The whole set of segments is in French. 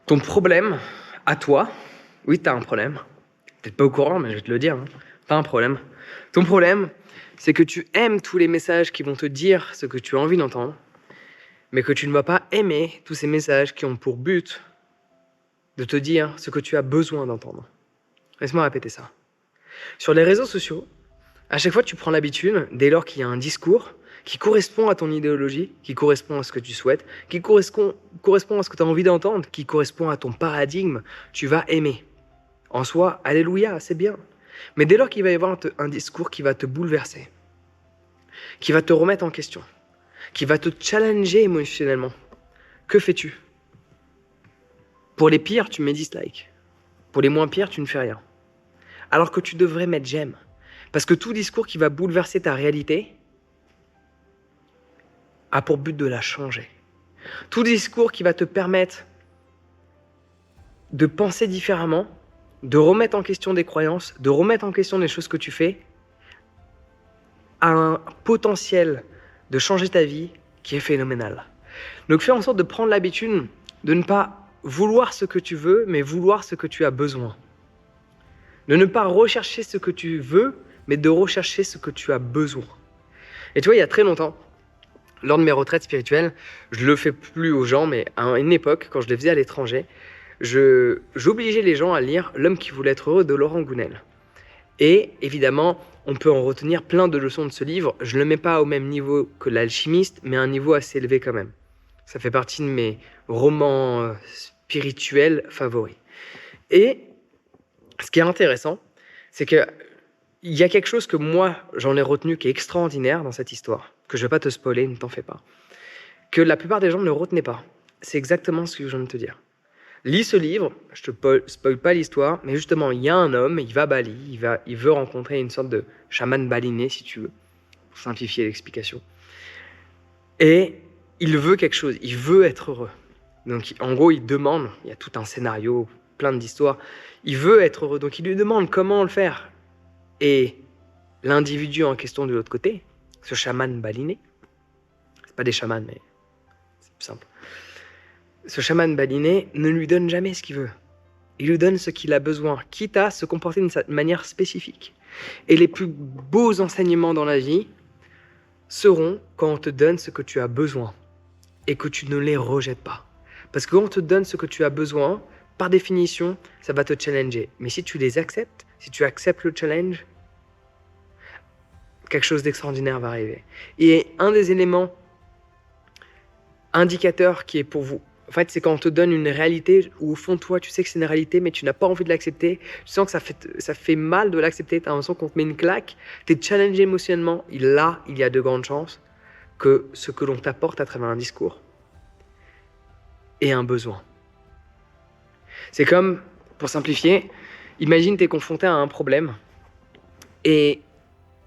Ton problème, à toi, oui, tu as un problème. Peut-être pas au courant, mais je vais te le dire. Tu as un problème. Ton problème, c'est que tu aimes tous les messages qui vont te dire ce que tu as envie d'entendre, mais que tu ne vas pas aimer tous ces messages qui ont pour but de te dire ce que tu as besoin d'entendre. Laisse-moi répéter ça. Sur les réseaux sociaux, à chaque fois, tu prends l'habitude, dès lors qu'il y a un discours qui correspond à ton idéologie, qui correspond à ce que tu souhaites, qui correspond à ce que tu as envie d'entendre, qui correspond à ton paradigme, tu vas aimer. En soi, alléluia, c'est bien. Mais dès lors qu'il va y avoir un discours qui va te bouleverser, qui va te remettre en question, qui va te challenger émotionnellement, que fais-tu? Pour les pires, tu mets dislike. Pour les moins pires, tu ne fais rien. Alors que tu devrais mettre j'aime. Parce que tout discours qui va bouleverser ta réalité a pour but de la changer. Tout discours qui va te permettre de penser différemment, de remettre en question des croyances, de remettre en question des choses que tu fais, a un potentiel de changer ta vie qui est phénoménal. Donc fais en sorte de prendre l'habitude de ne pas vouloir ce que tu veux, mais vouloir ce que tu as besoin. De ne pas rechercher ce que tu veux, mais de rechercher ce que tu as besoin. Et tu vois, il y a très longtemps, lors de mes retraites spirituelles, je le fais plus aux gens, mais à une époque, quand je les faisais à l'étranger, j'obligeais les gens à lire L'homme qui voulait être heureux de Laurent Gounel. Et évidemment, on peut en retenir plein de leçons de ce livre. Je ne le mets pas au même niveau que L'Alchimiste, mais à un niveau assez élevé quand même. Ça fait partie de mes romans spirituels favoris. Et ce qui est intéressant, c'est que il y a quelque chose que moi, j'en ai retenu qui est extraordinaire dans cette histoire, que je ne vais pas te spoiler, ne t'en fais pas, que la plupart des gens ne retenaient pas. C'est exactement ce que je viens de te dire. Lis ce livre, je te spoil pas l'histoire, mais justement, il y a un homme, il va à Bali, il veut rencontrer une sorte de chaman baliné, si tu veux, pour simplifier l'explication. Et il veut quelque chose, il veut être heureux. Donc, en gros, il demande, il y a tout un scénario, plein d'histoires, il veut être heureux, donc il lui demande comment le faire. Et l'individu en question de l'autre côté, ce chaman baliné, c'est pas des chamans, mais c'est plus simple. Ce chaman baliné ne lui donne jamais ce qu'il veut. Il lui donne ce qu'il a besoin, quitte à se comporter d'une manière spécifique. Et les plus beaux enseignements dans la vie seront quand on te donne ce que tu as besoin et que tu ne les rejettes pas. Parce que quand on te donne ce que tu as besoin, par définition, ça va te challenger. Mais si tu les acceptes, si tu acceptes le challenge, quelque chose d'extraordinaire va arriver. Et un des éléments indicateurs qui est pour vous, en fait, c'est quand on te donne une réalité où au fond de toi, tu sais que c'est une réalité, mais tu n'as pas envie de l'accepter. Tu sens que ça fait mal de l'accepter. Tu as l'impression qu'on te met une claque. Tu es challengé émotionnellement. Là, il y a de grandes chances que ce que l'on t'apporte à travers un discours ait un besoin. C'est comme, pour simplifier, imagine tu es confronté à un problème et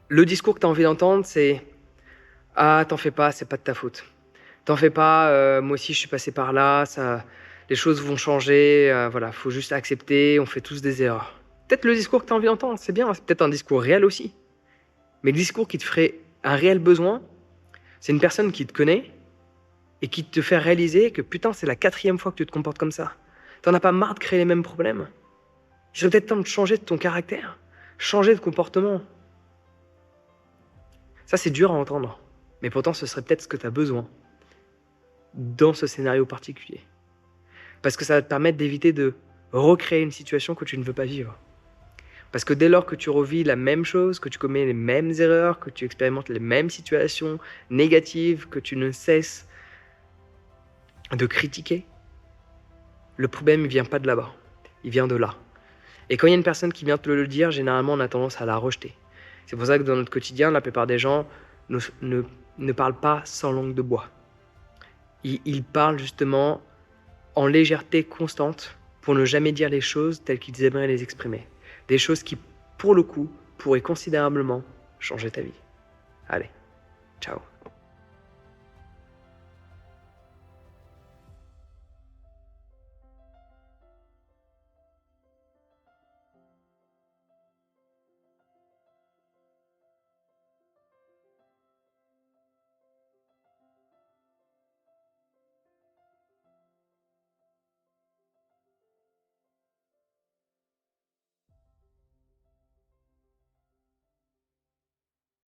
le discours que tu as envie d'entendre, c'est « Ah, t'en fais pas, c'est pas de ta faute. T'en fais pas, moi aussi je suis passé par là, les choses vont changer, voilà, faut juste accepter, on fait tous des erreurs. » Peut-être le discours que tu as envie d'entendre, c'est bien, c'est peut-être un discours réel aussi. Mais le discours qui te ferait un réel besoin, c'est une personne qui te connaît et qui te fait réaliser que putain, c'est la 4e fois que tu te comportes comme ça. T'en as pas marre de créer les mêmes problèmes? Il serait peut-être temps de changer de ton caractère, changer de comportement. Ça, c'est dur à entendre. Mais pourtant, ce serait peut-être ce que tu as besoin dans ce scénario particulier. Parce que ça va te permettre d'éviter de recréer une situation que tu ne veux pas vivre. Parce que dès lors que tu revis la même chose, que tu commets les mêmes erreurs, que tu expérimentes les mêmes situations négatives, que tu ne cesses de critiquer, le problème ne vient pas de là-bas, il vient de là. Et quand il y a une personne qui vient te le dire, généralement on a tendance à la rejeter. C'est pour ça que dans notre quotidien, la plupart des gens ne parlent pas sans langue de bois. Ils parlent justement en légèreté constante pour ne jamais dire les choses telles qu'ils aimeraient les exprimer. Des choses qui, pour le coup, pourraient considérablement changer ta vie. Allez, ciao.